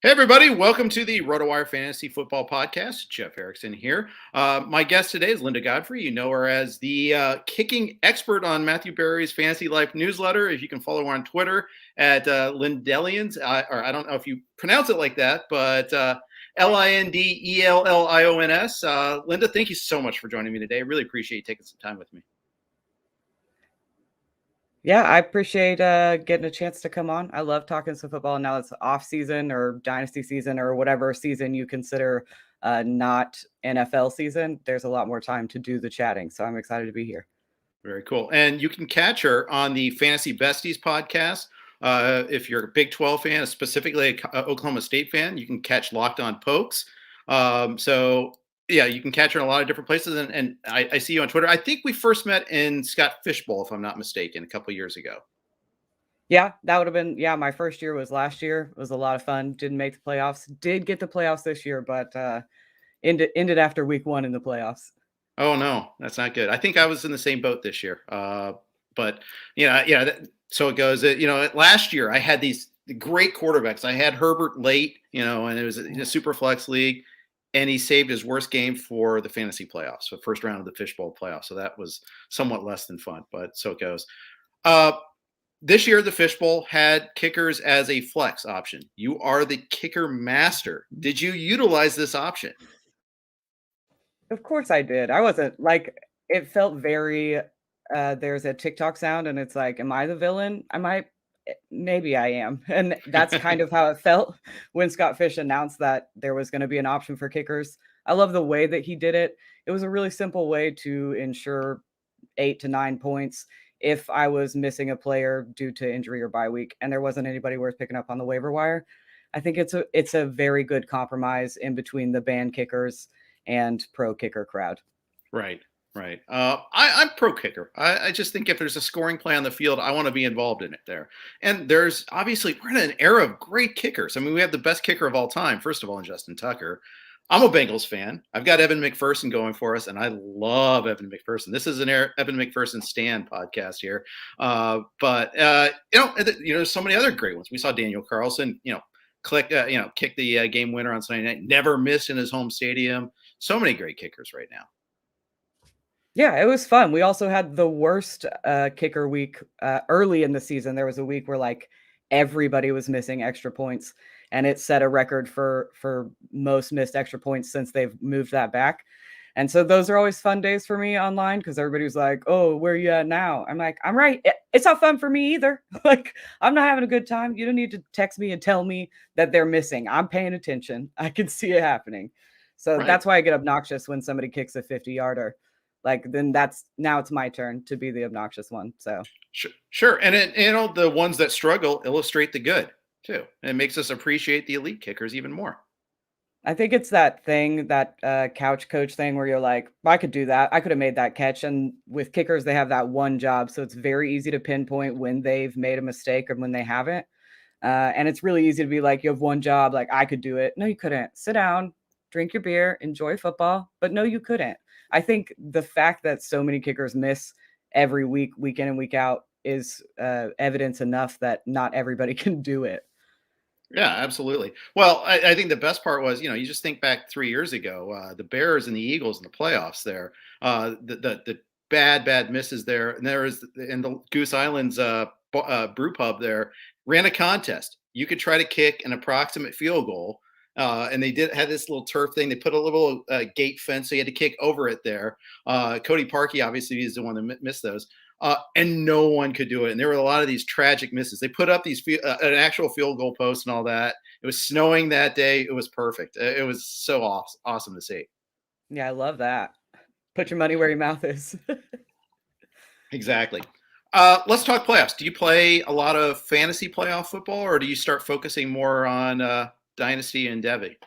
Hey, everybody. Welcome to the RotoWire Fantasy Football Podcast. Jeff Erickson here. My guest today is Linda Godfrey. You know her as the kicking expert on Matthew Berry's Fantasy Life newsletter. If you can follow her on Twitter at Lindellions, or I don't know if you pronounce it like that, but Lindellions. Linda, thank you so much for joining me today. I really appreciate you taking some time with me. Yeah, I appreciate getting a chance to come on. I love talking some football. Now it's off season or dynasty season or whatever season you consider not NFL season. There's a lot more time to do the chatting. So I'm excited to be here. Very cool. And you can catch her on the Fantasy Besties podcast. If you're a Big 12 fan, specifically an Oklahoma State fan, you can catch Locked On Pokes. Yeah, you can catch her in a lot of different places. And I see you on Twitter. I think we first met in Scott Fishbowl, if I'm not mistaken, a couple of years ago. Yeah, that would have been, my first year was last year. It was a lot of fun. Didn't make the playoffs. Did get the playoffs this year, but ended after week 1 in the playoffs. Oh, no, that's not good. I think I was in the same boat this year. But, so it goes. Last year I had these great quarterbacks. I had Herbert late, and it was a super flex league. And he saved his worst game for the fantasy playoffs, so first round of the Fishbowl playoffs. So that was somewhat less than fun, but so it goes. This year, the Fishbowl had kickers as a flex option. You are the kicker master. Did you utilize this option? Of course I did. I wasn't it felt very, there's a TikTok sound and it's like, am I the villain? Maybe I am. And that's kind of how it felt when Scott Fish announced that there was going to be an option for kickers. I love the way that he did it. It was a really simple way to ensure 8 to 9 points if I was missing a player due to injury or bye week and there wasn't anybody worth picking up on the waiver wire. I think it's a very good compromise in between the band kickers and pro kicker crowd. Right. I'm pro kicker. I just think if there's a scoring play on the field, I want to be involved in it there. And there's obviously, we're in an era of great kickers. I mean, we have the best kicker of all time, first of all, in Justin Tucker. I'm a Bengals fan. I've got Evan McPherson going for us, and I love Evan McPherson. This is an Evan McPherson Stan podcast here. There's so many other great ones. We saw Daniel Carlson, kick the game winner on Sunday night, never missed in his home stadium. So many great kickers right now. Yeah, it was fun. We also had the worst kicker week early in the season. There was a week where everybody was missing extra points, and it set a record for most missed extra points since they've moved that back. And so those are always fun days for me online because everybody was like, "Oh, where are you at now?" I'm like, "I'm right. It's not fun for me either. I'm not having a good time. You don't need to text me and tell me that they're missing. I'm paying attention. I can see it happening." So That's why I get obnoxious when somebody kicks a 50-yarder. Then now it's my turn to be the obnoxious one. So sure. And the ones that struggle illustrate the good too. And it makes us appreciate the elite kickers even more. I think it's that thing, that couch coach thing where you're like, I could do that. I could have made that catch. And with kickers, they have that one job. So it's very easy to pinpoint when they've made a mistake or when they haven't. And it's really easy to be like, you have one job. I could do it. No, you couldn't. Sit down, drink your beer, enjoy football. But no, you couldn't. I think the fact that so many kickers miss every week, week in and week out, is evidence enough that not everybody can do it. Yeah, absolutely. Well, I think the best part was, you just think back 3 years ago, the Bears and the Eagles in the playoffs there, the bad misses there. And there was in the Goose Island's brew pub there, ran a contest. You could try to kick an approximate field goal. And they had this little turf thing. They put a little gate fence, so you had to kick over it there. Cody Parkey, obviously, is the one that missed those. And no one could do it. And there were a lot of these tragic misses. They put up these an actual field goal post and all that. It was snowing that day. It was perfect. It was so awesome to see. Yeah, I love that. Put your money where your mouth is. Exactly. Let's talk playoffs. Do you play a lot of fantasy playoff football, or do you start focusing more on Dynasty and Devy?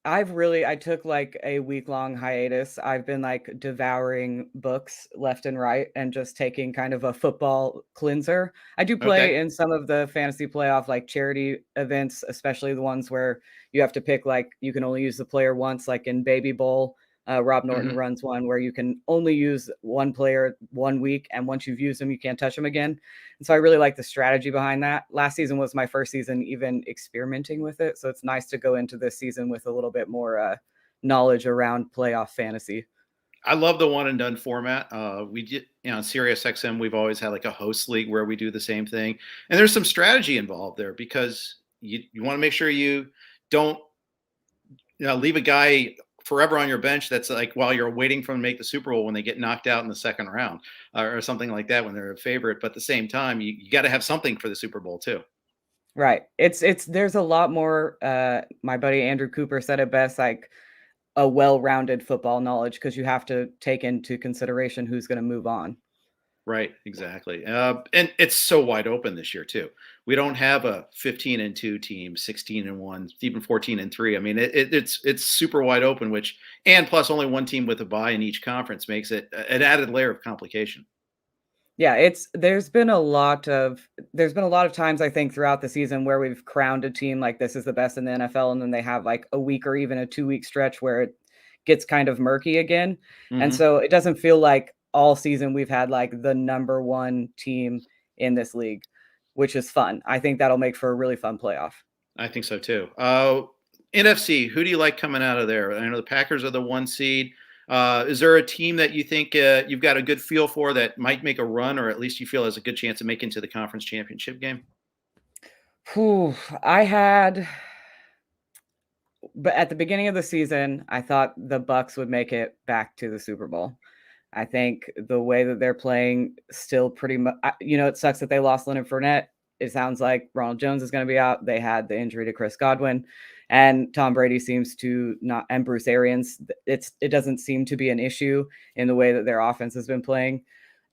I took like a week-long hiatus. I've been like devouring books left and right and just taking kind of a football cleanser. I do Okay. play in some of the fantasy playoff like charity events, especially the ones where you have to pick like you can only use the player once, like in Baby Bowl. Rob Norton Hmm. runs one where you can only use one player 1 week, and once you've used them, you can't touch them again. And so I really like the strategy behind that. Last season was my first season even experimenting with it. So it's nice to go into this season with a little bit more knowledge around playoff fantasy. I love the one and done format. We did, on Sirius XM, we've always had like a host league where we do the same thing. And there's some strategy involved there because you want to make sure you don't, leave a guy forever on your bench that's like while you're waiting for them to make the Super Bowl when they get knocked out in the second round, or something like that when they're a favorite. But at the same time, you got to have something for the Super Bowl too. Right. It's there's a lot more my buddy Andrew Cooper said it best, like a well-rounded football knowledge because you have to take into consideration who's going to move on. Right, exactly. And it's so wide open this year too. We don't have a 15-2 team, 16-1, even 14-3. I mean, it's super wide open, which and plus only one team with a bye in each conference makes it an added layer of complication. Yeah, there's been a lot of times I think throughout the season where we've crowned a team like this is the best in the NFL, and then they have like a week or even a 2-week stretch where it gets kind of murky again. And Hmm. so it doesn't feel like all season we've had like the number one team in this league, which is fun. I think that'll make for a really fun playoff. I think so too. NFC, who do you like coming out of there? I know the Packers are the one seed. Is there a team that you think you've got a good feel for that might make a run, or at least you feel has a good chance of making to the conference championship game? Whew, I had but at the beginning of the season, I thought the Bucks would make it back to the Super Bowl. I think the way that they're playing still pretty much, it sucks that they lost Leonard Fournette. It sounds like Ronald Jones is going to be out. They had the injury to Chris Godwin, and Tom Brady seems to not, and Bruce Arians. It doesn't seem to be an issue in the way that their offense has been playing,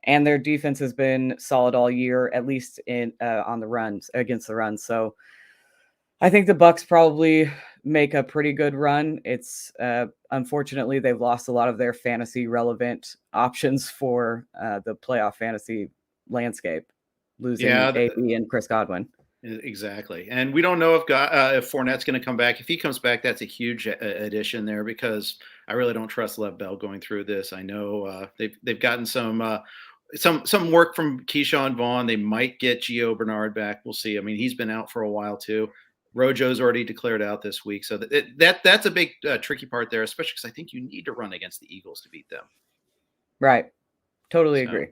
and their defense has been solid all year, at least in on the runs against the runs. So I think the Bucks probably make a pretty good run. It's unfortunately they've lost a lot of their fantasy relevant options for the playoff fantasy landscape, losing Yeah, AB and Chris Godwin. exactly. And we don't know if Fournette's going to come back. If he comes back, that's a huge addition there because I really don't trust Lev Bell going through this. I know they've gotten some work from Keyshawn Vaughn. They might get Gio Bernard back. We'll see. I mean, he's been out for a while too. Rojo's already declared out this week, so that's a big tricky part there, especially because I think you need to run against the Eagles to beat them. Right. Totally So. agree.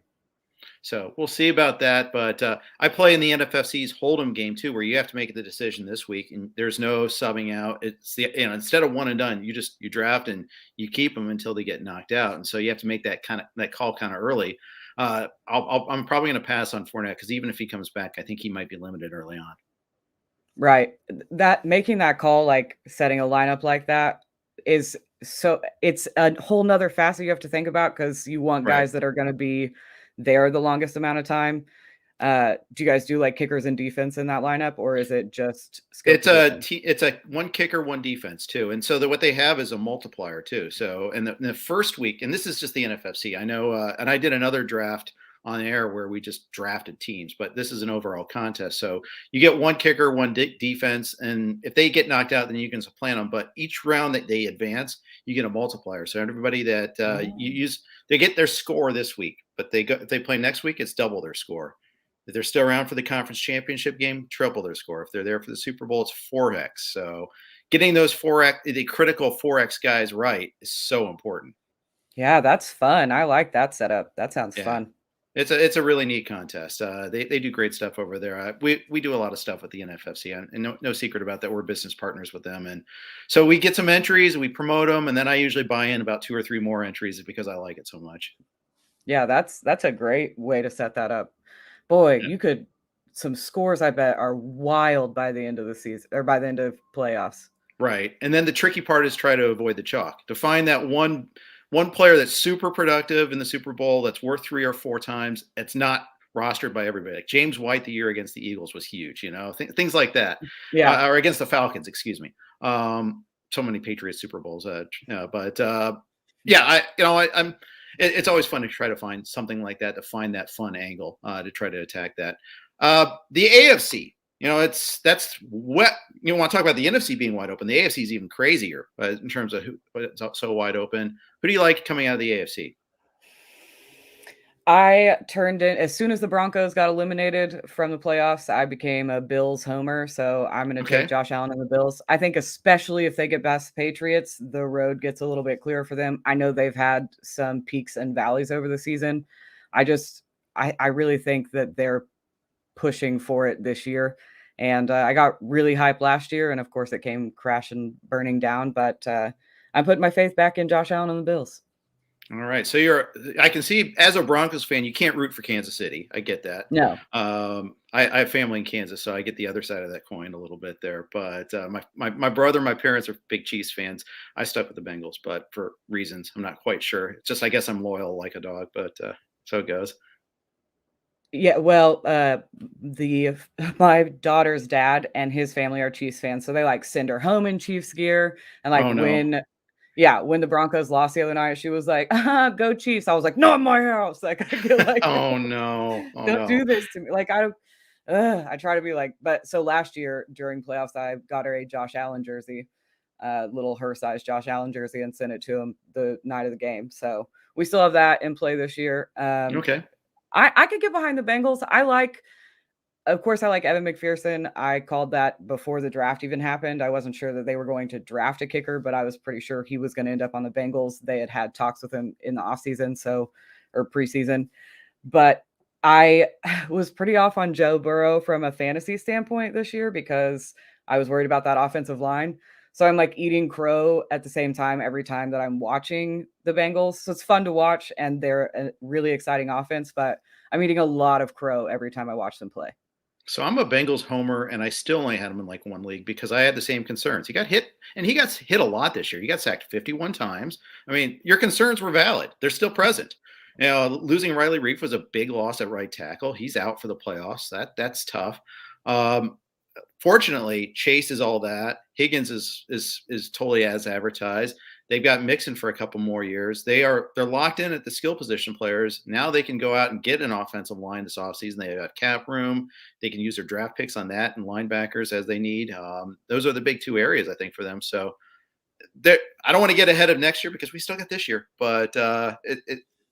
So we'll see about that. But I play in the NFFC's Hold'em game too, where you have to make the decision this week, and there's no subbing out. It's instead of one and done, you draft and you keep them until they get knocked out, and so you have to make that call kind of early. I'm probably going to pass on Fournette because even if he comes back, I think he might be limited early on. Right. That making that call, like setting a lineup like that is it's a whole nother facet you have to think about because you want Right. guys that are going to be there the longest amount of time. Do you guys do like kickers and defense in that lineup, or is it just skill position? It's a one kicker, one defense too, and so what they have is a multiplier too. So in the first week, and this is just the NFFC. I know, and I did another draft on air where we just drafted teams, but this is an overall contest. So you get one kicker, one defense, and if they get knocked out, then you can supplant them. But each round that they advance, you get a multiplier. So everybody that you use, they get their score this week, but if they play next week, it's double their score. If they're still around for the conference championship game, triple their score. If they're there for the Super Bowl, it's 4x. So getting those the critical 4x guys right is so important. Yeah, that's fun. I like that setup. That sounds Yeah. fun. It's a really neat contest. They do great stuff over there. We do a lot of stuff with the NFFC, and no secret about that. We're business partners with them, and so we get some entries, we promote them, and then I usually buy in about 2 or 3 more entries because I like it so much. Yeah, that's a great way to set that up. Boy, Yeah. you could some scores I bet are wild by the end of the season or by the end of playoffs. Right. And then the tricky part is try to avoid the chalk. To find that one player that's super productive in the Super Bowl that's worth 3 or 4 times, it's not rostered by everybody. Like James White the year against the Eagles was huge, things like that. Yeah. Or against the Falcons, excuse me. so many Patriots Super Bowls. But yeah, I'm. It's always fun to try to find something like that, to find that fun angle, to try to attack that. The AFC, that's what you want to talk about. The NFC being wide open. The AFC is even crazier in terms of what's so wide open. Who do you like coming out of the AFC? I turned in as soon as the Broncos got eliminated from the playoffs, I became a Bills homer, so I'm gonna take Okay. Josh Allen and the Bills. I think especially if they get past the Patriots, the road gets a little bit clearer for them. I know they've had some peaks and valleys over the season. I just I really think that they're pushing for it this year, and, I got really hyped last year, and of course, it came crashing, burning down, but, I'm putting my faith back in Josh Allen and the Bills. All right. So I can see as a Broncos fan, you can't root for Kansas City. I get that. No. I have family in Kansas, so I get the other side of that coin a little bit there. But my brother, my parents are big Chiefs fans. I stuck with the Bengals, but for reasons I'm not quite sure. It's just, I guess I'm loyal like a dog, but so it goes. Yeah, well, the my daughter's dad and his family are Chiefs fans, so they, like, send her home in Chiefs gear, and, like, Oh no. when the Broncos lost the other night, she was like, go Chiefs." I was like, "Not my house." Like, I get like, Oh no. Oh "Don't no. do this to me." Like, I try to be like but so last year during playoffs, I got her a Josh Allen jersey, little her size Josh Allen jersey and sent it to him the night of the game. So, we still have that in play this year. Okay. I could get behind the Bengals. Of course, I like Evan McPherson. I called that before the draft even happened. I wasn't sure that they were going to draft a kicker, but I was pretty sure he was going to end up on the Bengals. They had talks with him in the offseason, or preseason. But I was pretty off on Joe Burrow from a fantasy standpoint this year because I was worried about that offensive line. So I'm like eating crow at the same time every time that I'm watching the Bengals. So it's fun to watch and they're a really exciting offense, but I'm eating a lot of crow every time I watch them play. So I'm a Bengals homer, and I still only had him in like one league because I had the same concerns. He got hit, and he got hit a lot this year. He got sacked 51 times. I mean, your concerns were valid. They're still present. Losing Riley Reef was a big loss at right tackle. He's out for the playoffs. That's tough. Um, Fortunately, Chase is all that. Higgins is totally as advertised. They've got Mixon for a couple more years. They're locked in at the skill position players. Now they can go out and get an offensive line this offseason. They got cap room. They can use their draft picks on that and linebackers as they need. Those are the big two areas, I think, for them. So I don't want to get ahead of next year because we still got this year, but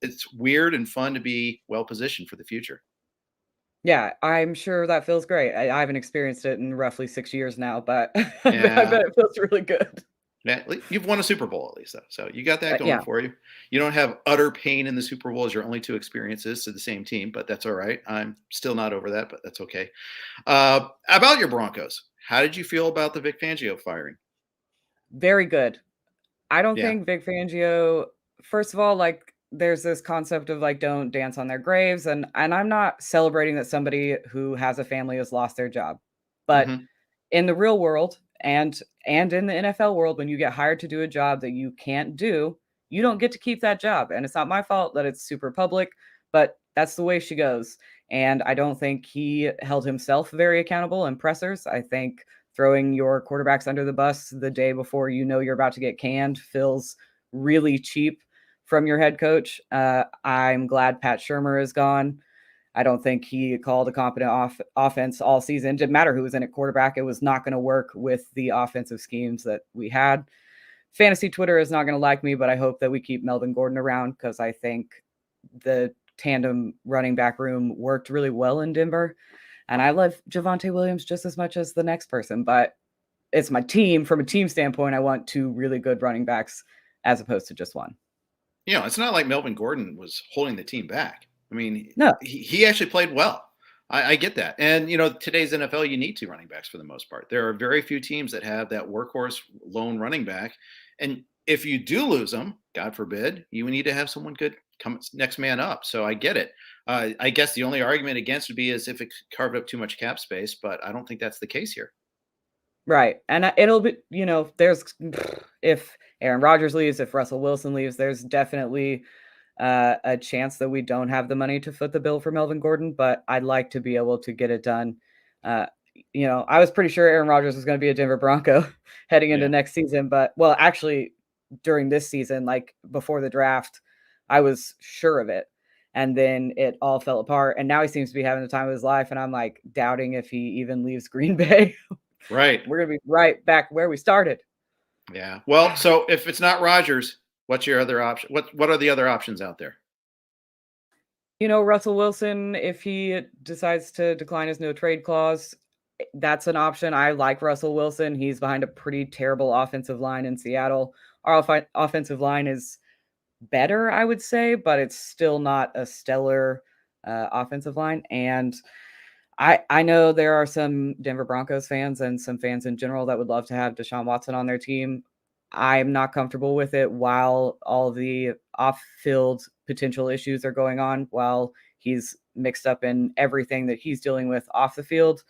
it's weird and fun to be well positioned for the future. Yeah, I'm sure that feels great. I haven't experienced it in roughly 6 years now, but I Yeah. bet it feels really good. Yeah, you've won a Super Bowl at least, though, so you got that going Yeah, for you. You don't have utter pain in the Super Bowl as your only two experiences to the same team, but that's all right. I'm still not over that, but that's okay. About your Broncos, how did you feel about the Vic Fangio firing? very good. I don't Yeah. think Vic Fangio first of all, like, there's this concept of, like, don't dance on their graves, and I'm not celebrating that somebody who has a family has lost their job. But Hmm. in the real world and in the NFL world, when you get hired to do a job that you can't do, you don't get to keep that job, and it's not my fault that it's super public, but that's the way she goes, and I don't think he held himself very accountable in pressers. I think throwing your quarterbacks under the bus the day before you know you're about to get canned feels really cheap from your head coach. I'm glad Pat Shermer is gone. I don't think he called a competent offense all season. Didn't matter who was in at quarterback. It was not going to work with the offensive schemes that we had. Fantasy Twitter is not going to like me, but I hope that we keep Melvin Gordon around because I think the tandem running back room worked really well in Denver. And I love Javonte Williams just as much as the next person, but it's my team. From a team standpoint, I want two really good running backs as opposed to just one. It's not like Melvin Gordon was holding the team back. I mean, No, he actually played well. I get that. And, today's NFL, you need two running backs for the most part. There are very few teams that have that workhorse lone running back. And if you do lose them, God forbid, you need to have someone good come next man up. So I get it. I guess the only argument against would be is if it carved up too much cap space, but I don't think that's the case here. right. And it'll be, there's if Aaron Rodgers leaves, if Russell Wilson leaves, there's definitely a chance that we don't have the money to foot the bill for Melvin Gordon, but I'd like to be able to get it done. Uh, I was pretty sure Aaron Rodgers was going to be a Denver Bronco heading into Yeah. next season. But, well, actually, during this season, like before the draft, I was sure of it. And then it all fell apart. And now he seems to be having the time of his life. And I'm like doubting if he even leaves Green Bay. Right. We're going to be right back where we started. Yeah. Well, so if it's not Rodgers, what's your other option? What are the other options out there? Russell Wilson, if he decides to decline his no trade clause, that's an option. I like Russell Wilson. He's behind a pretty terrible offensive line in Seattle. Our offensive line is better, I would say, but it's still not a stellar offensive line. And I know there are some Denver Broncos fans and some fans in general that would love to have Deshaun Watson on their team. I'm not comfortable with it while all the off-field potential issues are going on, while he's mixed up in everything that he's dealing with off the field.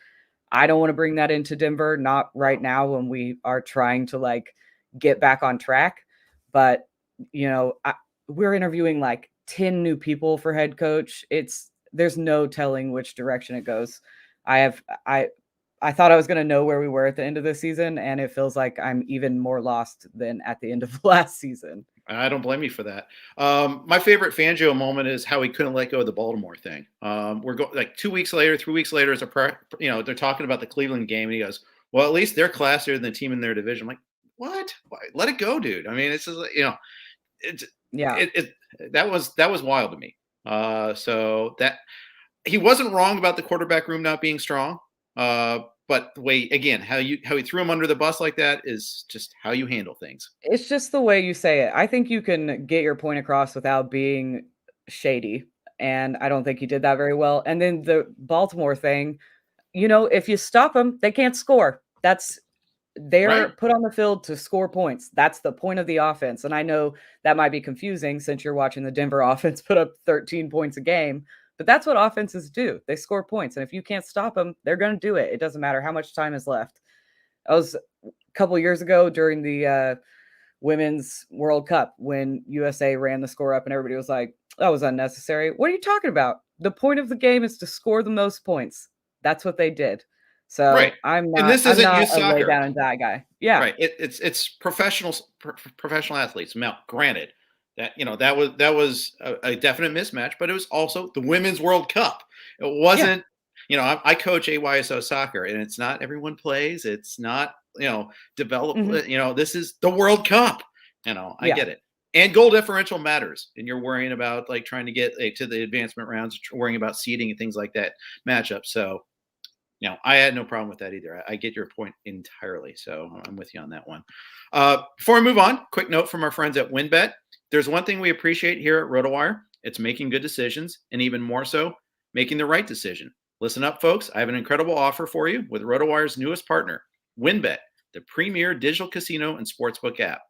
I don't want to bring that into Denver, not right now when we are trying to like get back on track. But, we're interviewing like 10 new people for head coach. There's no telling which direction it goes. I I thought I was going to know where we were at the end of the season, and it feels like I'm even more lost than at the end of last season. I don't blame you for that. My favorite Fangio moment is how he couldn't let go of the Baltimore thing. We're going like 2 weeks later, 3 weeks later, they're talking about the Cleveland game, and he goes, "Well, at least they're classier than the team in their division." I'm like, what? Why? Let it go, dude. I mean, it's just it's Yeah. that was wild to me. So that he wasn't wrong about the quarterback room not being strong. But the way again, how he threw him under the bus like that is just how you handle things. It's just the way you say it. I think you can get your point across without being shady, and I don't think he did that very well. And then the Baltimore thing, if you stop them, they can't score. They're Right. put on the field to score points. That's the point of the offense. And I know that might be confusing since you're watching the Denver offense put up 13 points a game, but that's what offenses do. They score points. And if you can't stop them, they're going to do it. It doesn't matter how much time is left. I was a couple of years ago during the Women's World Cup when USA ran the score up and everybody was like, that was unnecessary. What are you talking about? The point of the game is to score the most points. That's what they did. Right. So I'm And not this I'm isn't not youth a lay soccer. down and die guy. Yeah. Right. It's professional athletes. Now, granted that that was a definite mismatch, but it was also the Women's World Cup. It Yeah. wasn't. I coach AYSO soccer, and it's not everyone plays. It's not develop. Mhm. This is the World Cup. I Yeah. get it. And goal differential matters, and you're worrying about like trying to get to the advancement rounds, worrying about seeding and things like that matchup. So I had no problem with that either. I get your point entirely. So I'm with you on that one. Before we move on, quick note from our friends at WinBet. There's one thing we appreciate here at RotoWire. It's making good decisions, and even more so, making the right decision. Listen up, folks. I have an incredible offer for you with RotoWire's newest partner, WinBet, the premier digital casino and sportsbook app.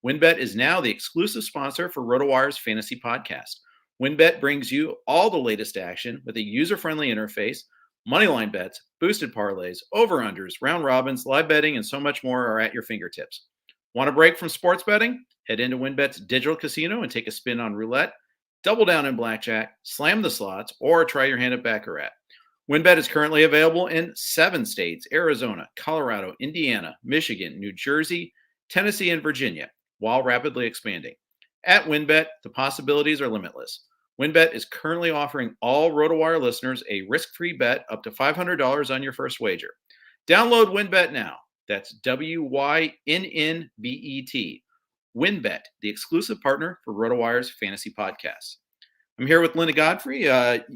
WinBet is now the exclusive sponsor for RotoWire's fantasy podcast. WinBet brings you all the latest action with a user-friendly interface. Moneyline bets, boosted parlays, over-unders, round robins, live betting, and so much more are at your fingertips. Want a break from sports betting? Head into WinBet's digital casino and take a spin on roulette, double down in blackjack, slam the slots, or try your hand at baccarat. WinBet is currently available in 7 states: Arizona, Colorado, Indiana, Michigan, New Jersey, Tennessee, and Virginia, while rapidly expanding. At WinBet, the possibilities are limitless. WinBet is currently offering all RotoWire listeners a risk-free bet up to $500 on your first wager. Download WinBet now. That's WYNNBET. WinBet, the exclusive partner for RotoWire's fantasy podcasts. I'm here with Linda Godfrey.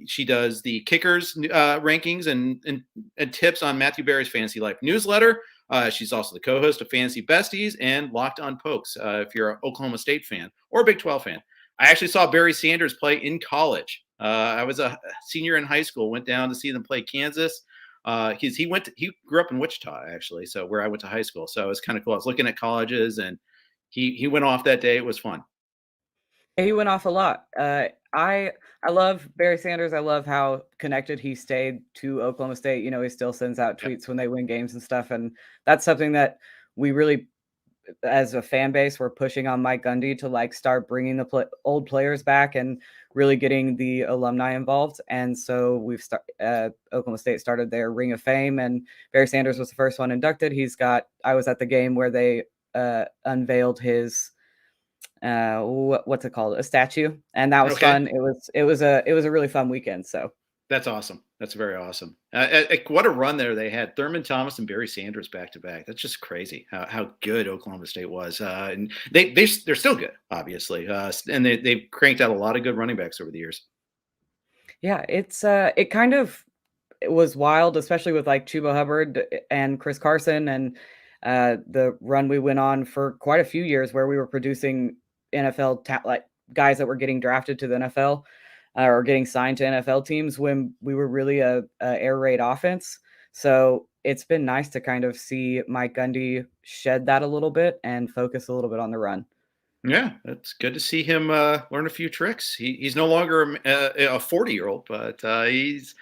She does the kickers rankings and tips on Matthew Berry's Fantasy Life newsletter. She's also the co-host of Fantasy Besties and Locked on Pokes, if you're an Oklahoma State fan or a Big 12 fan. I actually saw Barry Sanders play in college. I was a senior in high school, went down to see them play Kansas. He grew up in Wichita, actually, so where I went to high school. So it was kind of cool. I was looking at colleges, and he went off that day. It was fun. He went off a lot. I love Barry Sanders. I love how connected he stayed to Oklahoma State. He still sends out Yep. tweets when they win games and stuff, and that's something that we really as a fan base, we're pushing on Mike Gundy to like start bringing the old players back and really getting the alumni involved. And so Oklahoma State started their Ring of Fame, and Barry Sanders was the first one inducted. I was at the game where they unveiled his what's it called, a statue, and that was Okay. fun. It was a really fun weekend. So That's awesome. That's very awesome. What a run there they had. Thurman Thomas and Barry Sanders back to back. That's just crazy how good Oklahoma State was. And they're still good, obviously. And they've cranked out a lot of good running backs over the years. yeah, it kind of it was wild, especially with like Chuba Hubbard and Chris Carson, and the run we went on for quite a few years where we were producing like guys that were getting drafted to the NFL or getting signed to NFL teams when we were really a air raid offense. So it's been nice to kind of see Mike Gundy shed that a little bit and focus a little bit on the run. Yeah, that's good to see him learn a few tricks. He's no longer a 40-year-old, but he's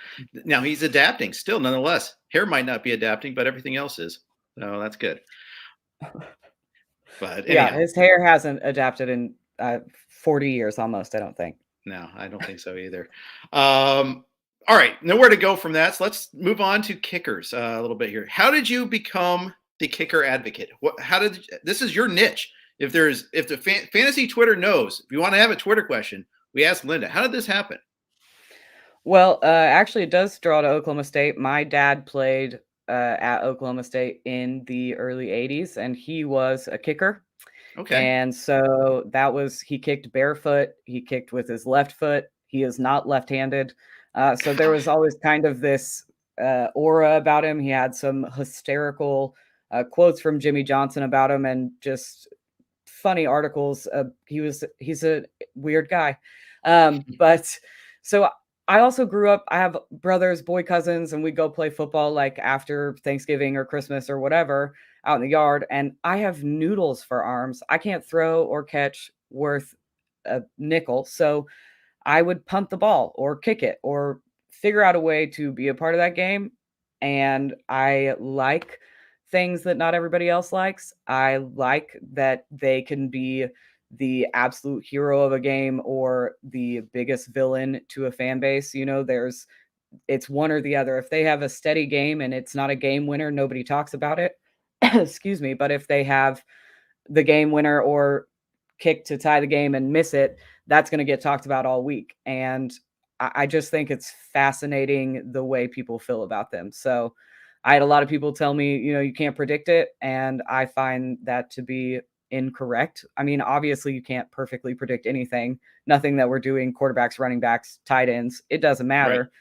adapting still, nonetheless. Hair might not be adapting, but everything else is. So that's good. But Yeah, anyhow, his hair hasn't adapted in 40 years almost, I don't think. no, I don't think so either. All right, nowhere to go from that. So let's move on to kickers a little bit here. How did you become the kicker advocate? This is your niche? If the fantasy Twitter knows, if you want to have a Twitter question, we asked Linda. How did this happen? Well, actually, it does draw to Oklahoma State. My dad played at Oklahoma State in the early 80s, and he was a kicker. Okay. And so he kicked barefoot. He kicked with his left foot. He is not left-handed. So there was always kind of this aura about him. He had some hysterical quotes from Jimmy Johnson about him and just funny articles. He's a weird guy. But so I also grew up, I have brothers, boy cousins, and we go play football like after Thanksgiving or Christmas or whatever out in the yard. And I have noodles for arms. I can't throw or catch worth a nickel. So I would punt the ball or kick it or figure out a way to be a part of that game. And I like things that not everybody else likes. I like that they can be the absolute hero of a game or the biggest villain to a fan base. It's one or the other. If they have a steady game and it's not a game winner, nobody talks about it. Excuse me. But if they have the game winner or kick to tie the game and miss it, that's going to get talked about all week. And I just think it's fascinating the way people feel about them. So I had a lot of people tell me, you can't predict it. And I find that to be incorrect. I mean, obviously you can't perfectly predict anything. Nothing that we're doing, quarterbacks, running backs, tight ends, it doesn't Right. matter.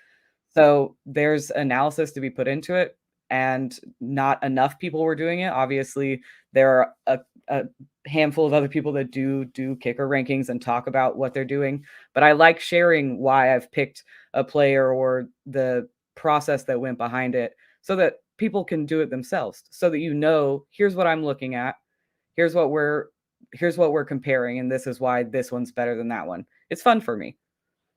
So there's analysis to be put into it, and not enough people were doing it. Obviously, there are a handful of other people that do kicker rankings and talk about what they're doing. But I like sharing why I've picked a player or the process that went behind it so that people can do it themselves, so that here's what I'm looking at, here's what we're comparing, and this is why this one's better than that one. It's fun for me.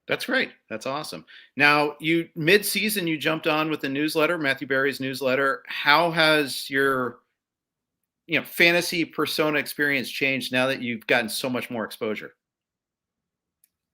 That's great. That's awesome. Now, mid-season you jumped on with the newsletter, Matthew Berry's newsletter. How has your fantasy persona experience changed now that you've gotten so much more exposure?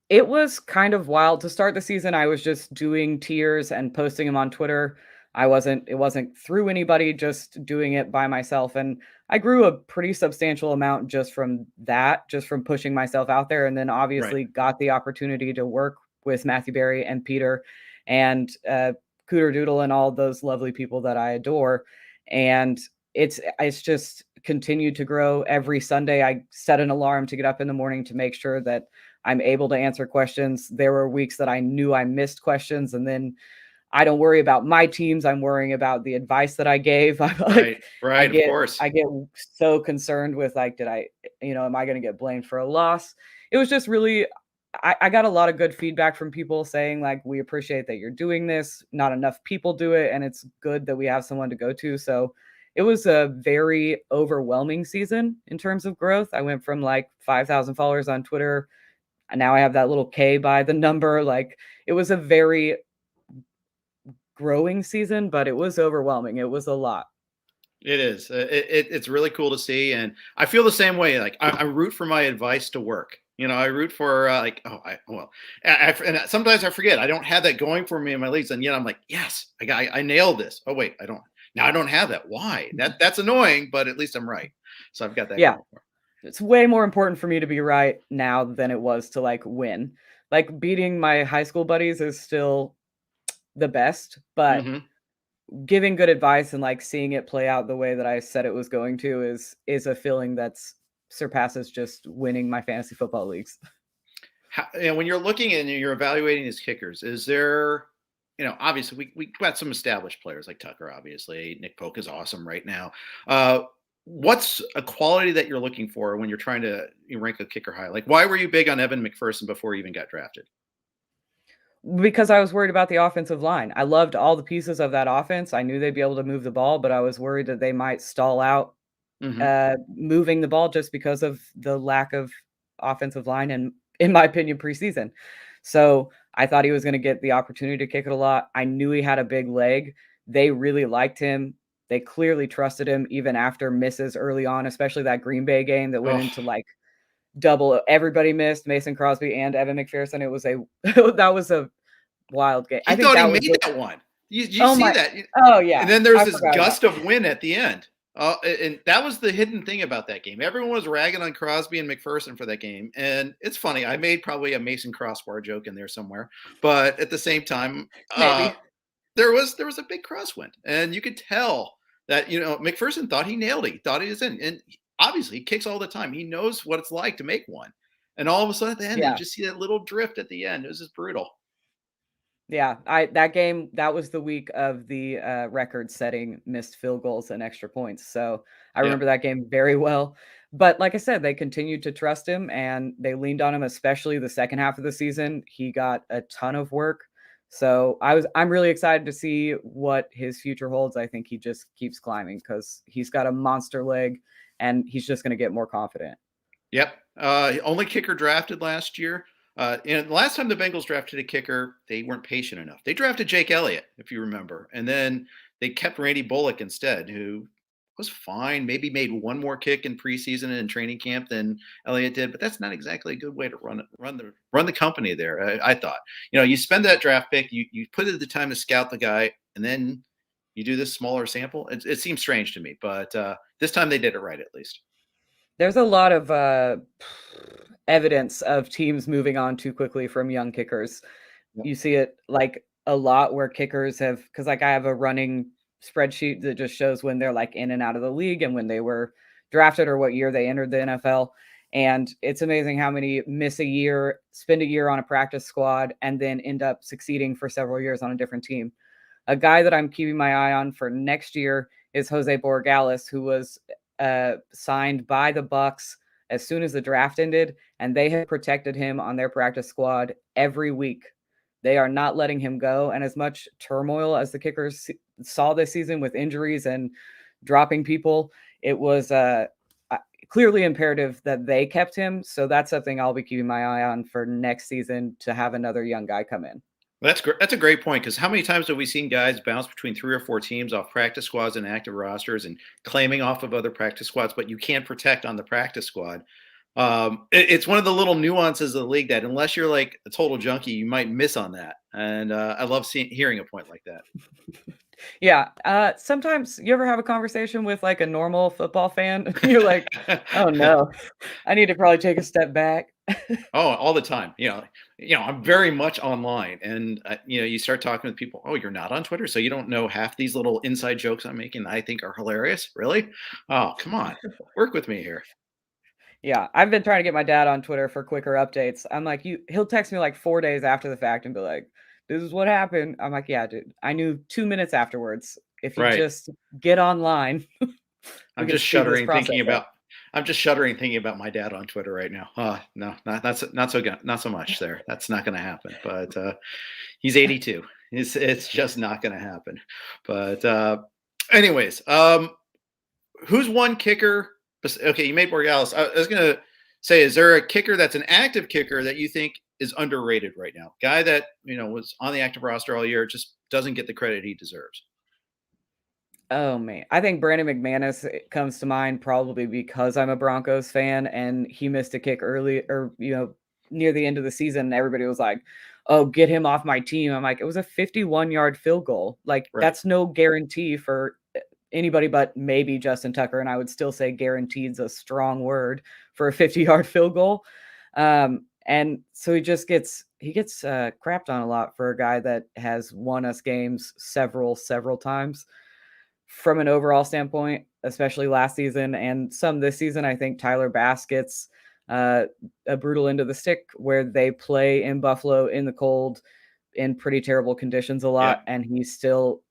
It was kind of wild to start the season. I was just doing tiers and posting them on Twitter. It wasn't through anybody, just doing it by myself. And I grew a pretty substantial amount just from that, just from pushing myself out there. And then Right. obviously got the opportunity to work with Matthew Berry and Peter and Cooter Doodle and all those lovely people that I adore. And it's just continued to grow. Every Sunday I set an alarm to get up in the morning to make sure that I'm able to answer questions. There were weeks that I knew I missed questions, and then I don't worry about my teams. I'm worrying about the advice that I gave. I'm Right. like, Right. Of course. I get so concerned with like, am I going to get blamed for a loss? It was just really, I got a lot of good feedback from people saying like, we appreciate that you're doing this. Not enough people do it, and it's good that we have someone to go to. So it was a very overwhelming season in terms of growth. I went from like 5,000 followers on Twitter, and now I have that little K by the number. Like, it was a very growing season, but it was overwhelming. It was a lot. It is. It's really cool to see, and I feel the same way. Like I root for my advice to work. I root for like, oh, and sometimes I forget I don't have that going for me in my leagues, and yet I'm like, yes, I nailed this. Oh wait, I don't. Now I don't have that. Why? That's annoying, but at least I'm right. So I've got that Yeah. going for It's way more important for me to be right now than it was to like win. Like beating my high school buddies is still the best, me. but giving good advice and like seeing it play out the way that I said it was going to is a feeling that's surpasses just winning my fantasy football leagues. And when you're looking and you're evaluating these kickers, is there, obviously we got some established players like Tucker, obviously. Nick Polk is awesome right now. What's a quality that you're looking for when you're trying to rank a kicker high? Like, why were you big on Evan McPherson before he even got drafted? Because I was worried about the offensive line. I loved all the pieces of that offense. I knew they'd be able to move the ball, but I was worried that they might stall out Hmm. moving the ball just because of the lack of offensive line and, in my opinion, preseason. So I thought he was going to get the opportunity to kick it a lot. I knew he had a big leg. They really liked him. They clearly trusted him even after misses early on, especially that Green Bay game that went Oh, into like double. Everybody missed Mason Crosby and Evan McPherson. It was a that was a wild game. he I think thought he that was made the that one. You oh see my that? oh And yeah, then there's I this forgot about gust of win at the end. And that was the hidden thing about that game. Everyone was ragging on Crosby and McPherson for that game. And it's funny. I made probably a Mason crossbar joke in there somewhere. But at the same time, maybe. there was a big crosswind. And you could tell that, McPherson thought he nailed it. He thought he was in. And obviously he kicks all the time. He knows what it's like to make one. And all of a sudden at the end, you Yeah. just see that little drift at the end. It was just brutal. Yeah, I that game, that was the week of the, record-setting missed field goals and extra points, so I Yeah. remember that game very well, but like I said, they continued to trust him, and they leaned on him, especially the second half of the season. He got a ton of work, so I'm really excited to see what his future holds. I think he just keeps climbing because 'cause he's got a monster leg, and he's just gonna get more confident. Yep. Only kicker drafted last year. And the last time the Bengals drafted a kicker, they weren't patient enough. They drafted Jake Elliott, if you remember, and then they kept Randy Bullock instead, who was fine. Maybe made one more kick in preseason and in training camp than Elliott did, but that's not exactly a good way to run the company there. I thought, you spend that draft pick, you put it the time to scout the guy, and then you do this smaller sample. It seems strange to me, but this time they did it right at least. There's a lot of, evidence of teams moving on too quickly from young kickers. Yep. You see it, like, a lot where kickers have, because like, I have a running spreadsheet that just shows when they're, like, in and out of the league and when they were drafted or what year they entered the NFL, and it's amazing how many miss a year, spend a year on a practice squad, and then end up succeeding for several years on a different team. A guy that I'm keeping my eye on for next year is Jose Borgalis, who was signed by the Bucks as soon as the draft ended, and they have protected him on their practice squad every week. They are not letting him go, and as much turmoil as the Kickers saw this season with injuries and dropping people, it was clearly imperative that they kept him. So that's something I'll be keeping my eye on for next season to have another young guy come in. That's great. That's a great point because how many times have we seen guys bounce between 3 or 4 teams off practice squads and active rosters and claiming off of other practice squads, but you can't protect on the practice squad. It's one of the little nuances of the league that unless you're like a total junkie, you might miss on that. And I love hearing a point like that. Yeah, sometimes you ever have a conversation with, like, a normal football fan? You're like, "Oh, no. I need to probably take a step back." Oh, all the time. I'm very much online, and you start talking with people. Oh, you're not on Twitter, so you don't know half these little inside jokes I'm making that I think are hilarious. Really? Oh, come on, work with me here. Yeah, I've been trying to get my dad on Twitter for quicker updates. I'm like, he'll text me, like, 4 days after the fact and be like, "This is what happened." I'm like, "Yeah, dude, I knew 2 minutes afterwards. If you Right. just get online, we I'm can just speed this shuddering process thinking up." about. I'm just shuddering thinking about my dad on Twitter right now. No, not so good, not so much there. That's not going to happen. But he's 82. It's just not going to happen. But anyways, who's one kicker? Okay, you made Borgalis. I was going to say, is there a kicker that's an active kicker that you think is underrated right now? Guy that was on the active roster all year, just doesn't get the credit he deserves. Oh, man. I think Brandon McManus comes to mind probably because I'm a Broncos fan and he missed a kick early or, near the end of the season. Everybody was like, oh, get him off my team. I'm like, it was a 51-yard field goal. Like, Right. that's no guarantee for anybody but maybe Justin Tucker. And I would still say guaranteed's a strong word for a 50-yard field goal. And so he gets crapped on a lot for a guy that has won us games several times from an overall standpoint, especially last season and some this season. I think Tyler Bass gets a brutal end of the stick where they play in Buffalo in the cold in pretty terrible conditions a Yeah. lot, and he's still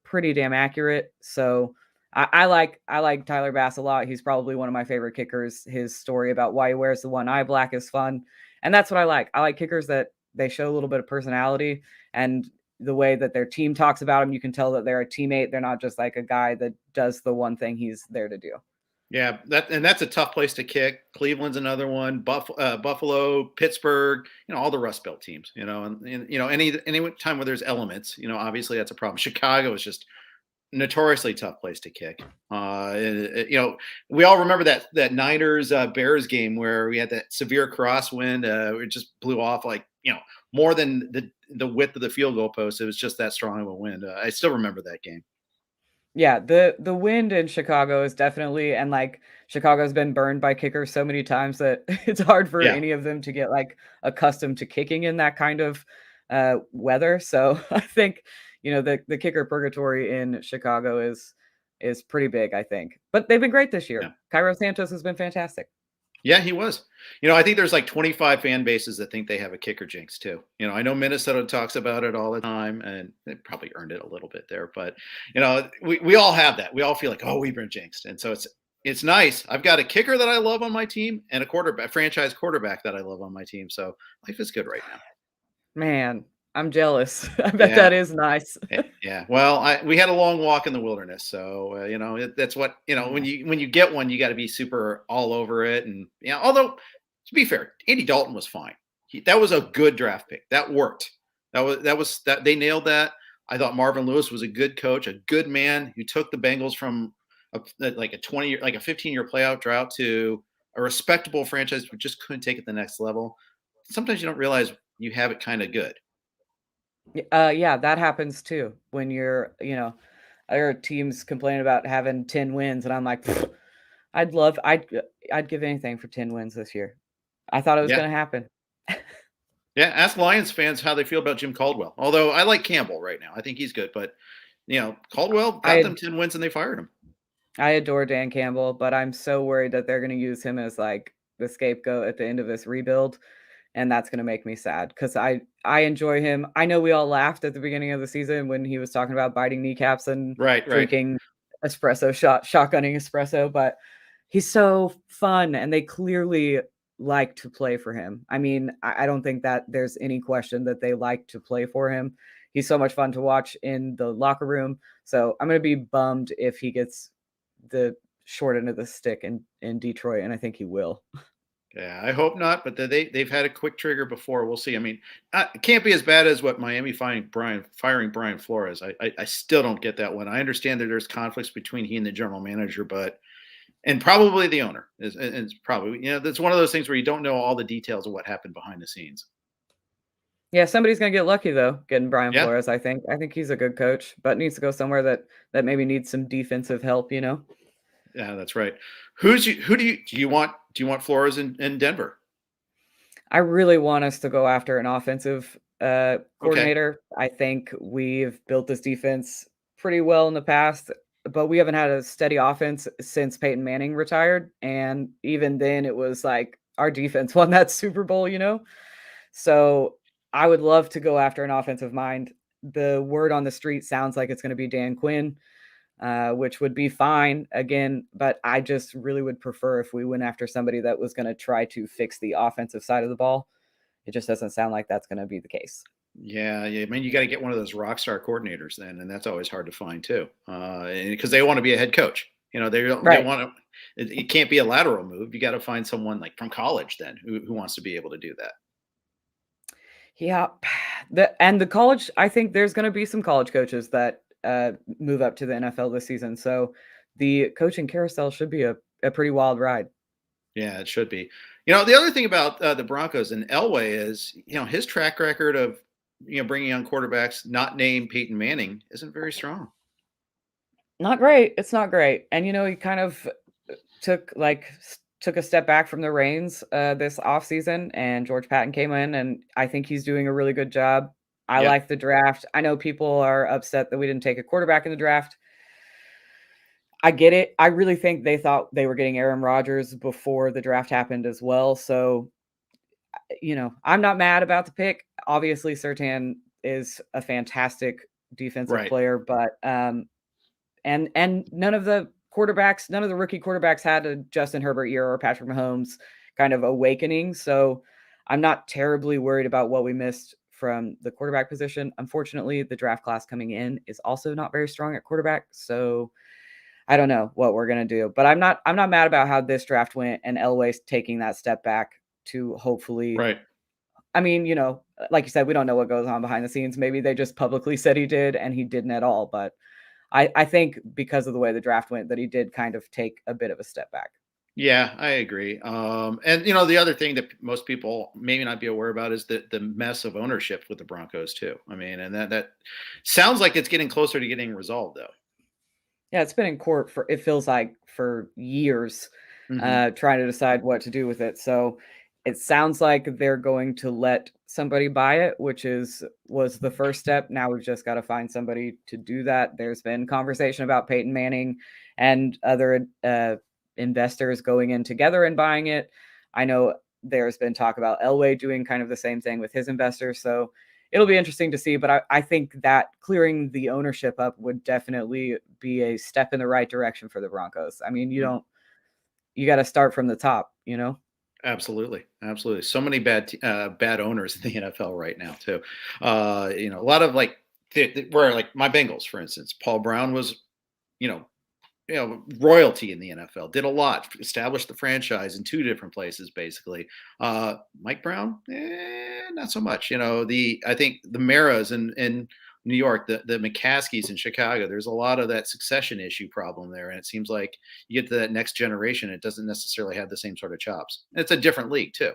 pretty damn accurate. So I like Tyler Bass a lot. He's probably one of my favorite kickers. His story about why he wears the one eye black is fun, and that's what I like. I like kickers that they show a little bit of personality, and the way that their team talks about him, you can tell that they're a teammate. They're not just like a guy that does the one thing he's there to do. Yeah, that's a tough place to kick. Cleveland's another one. Buffalo, Pittsburgh, all the Rust Belt teams. And any time where there's elements, obviously that's a problem. Chicago is just notoriously tough place to kick. We all remember that Niners Bears game where we had that severe crosswind. It just blew off like more than the width of the field goal post. It was just that strong of a wind. I still remember that game. Yeah, the wind in Chicago is definitely, and like Chicago's been burned by kickers so many times that it's hard for Yeah, any of them to get like accustomed to kicking in that kind of weather. So I think the kicker purgatory in Chicago is pretty big, I think. But they've been great this yeah. year. Cairo Santos has been fantastic. Yeah, he was. I think there's like 25 fan bases that think they have a kicker jinx too. I know Minnesota talks about it all the time, and they probably earned it a little bit there. But we all have that. We all feel like, oh, we've been jinxed, and so it's nice. I've got a kicker that I love on my team, and a franchise quarterback that I love on my team. So life is good right now. Man, I'm jealous. I bet Yeah. that is nice. Yeah. Well, we had a long walk in the wilderness, so that's what when Yeah. you get one, you got to be super all over it. And although to be fair, Andy Dalton was fine. That was a good draft pick. That worked. That they nailed that. I thought Marvin Lewis was a good coach, a good man who took the Bengals from like a 20-year, like a 15-year playoff drought to a respectable franchise who just couldn't take it the next level. Sometimes you don't realize you have it kind of good. Yeah, that happens too when I heard teams complain about having 10 wins, and I'm like, "Pfft, I'd give anything for 10 wins this year. I thought it was Yeah. going to happen. Yeah, ask Lions fans how they feel about Jim Caldwell. Although I like Campbell right now. I think he's good, but Caldwell got I them 10 wins and they fired him. I adore Dan Campbell, but I'm so worried that they're going to use him as like the scapegoat at the end of this rebuild, and that's going to make me sad because I enjoy him. I know we all laughed at the beginning of the season when he was talking about biting kneecaps and Right, right. drinking shotgunning espresso, but he's so fun, and they clearly like to play for him. I mean, I don't think that there's any question that they like to play for him. He's so much fun to watch in the locker room. So I'm going to be bummed if he gets the short end of the stick in Detroit, and I think he will. Yeah, I hope not, but they've had a quick trigger before. We'll see. I mean, it can't be as bad as what Miami firing Brian Flores. I still don't get that one. I understand that there's conflicts between he and the general manager, and probably the owner is probably that's one of those things where you don't know all the details of what happened behind the scenes. Yeah, somebody's gonna get lucky though, getting Brian Yeah, Flores. I think. I think he's a good coach, but needs to go somewhere that maybe needs some defensive help. yeah, that's right. Who do you want Flores in Denver? I really want us to go after an offensive Okay. coordinator. I think we've built this defense pretty well in the past, but we haven't had a steady offense since Peyton Manning retired. And even then, it was like our defense won that Super Bowl. So I would love to go after an offensive mind. The word on the street sounds like it's going to be Dan Quinn, which would be fine again, but I just really would prefer if we went after somebody that was going to try to fix the offensive side of the ball. It just doesn't sound like that's going to be the case. Yeah, yeah. I mean, you got to get one of those rock star coordinators then, and that's always hard to find too, because they want to be a head coach. They Right. want to. It can't be a lateral move. You got to find someone like from college then who wants to be able to do that. Yeah. The college, I think there's going to be some college coaches that move up to the NFL this season. So the coaching carousel should be a pretty wild ride. Yeah, it should be. The other thing about the Broncos and Elway is, his track record of, bringing on quarterbacks not named Peyton Manning isn't very strong. Not great. It's not great. And he kind of took a step back from the reins this offseason, and George Patton came in, and I think he's doing a really good job. I Yeah. like the draft. I know people are upset that we didn't take a quarterback in the draft. I get it. I really think they thought they were getting Aaron Rodgers before the draft happened as well. So, I'm not mad about the pick. Obviously, Surtain is a fantastic defensive Right. player, but and none of the rookie quarterbacks had a Justin Herbert year or Patrick Mahomes kind of awakening. So I'm not terribly worried about what we missed from the quarterback position. Unfortunately, the draft class coming in is also not very strong at quarterback. So I don't know what we're gonna do. But I'm not mad about how this draft went, and Elway's taking that step back to hopefully. Right. I mean, like you said, we don't know what goes on behind the scenes. Maybe they just publicly said he did and he didn't at all. But I think because of the way the draft went, that he did kind of take a bit of a step back. Yeah, I agree. And the other thing that most people maybe not be aware about is the mess of ownership with the Broncos too. I mean, and that sounds like it's getting closer to getting resolved, though. Yeah, it's been in court it feels like for years, Hmm. trying to decide what to do with it. So it sounds like they're going to let somebody buy it, which was the first step. Now we've just got to find somebody to do that. There's been conversation about Peyton Manning and other investors going in together and buying it. I know there's been talk about Elway doing kind of the same thing with his investors. So it'll be interesting to see, but I think that clearing the ownership up would definitely be a step in the right direction for the Broncos. I mean, you got to start from the top, Absolutely, absolutely. So many bad owners in the NFL right now too. A lot of like where like my Bengals, for instance, Paul Brown was, you know, royalty in the NFL, did a lot, established the franchise in two different places, basically. Mike Brown, not so much. I think the Maras in New York, the McCaskies in Chicago, there's a lot of that succession issue problem there. And it seems like you get to that next generation, it doesn't necessarily have the same sort of chops. It's a different league too.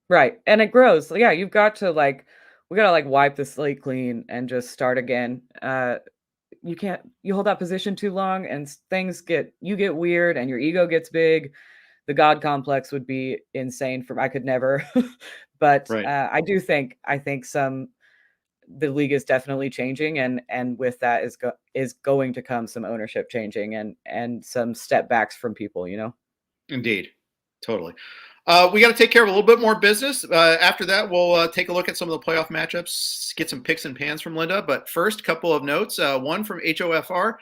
Right. And it grows. Yeah, you've got to we got to wipe the slate clean and just start again. You hold that position too long and you get weird and your ego gets big. The God complex would be insane I could never. But Right. I think the league is definitely changing, and with that is going to come some ownership changing and some step backs from people. Indeed. Totally. We got to take care of a little bit more business. After that, we'll take a look at some of the playoff matchups, get some picks and pans from Linda. But first, a couple of notes. One from HOFR.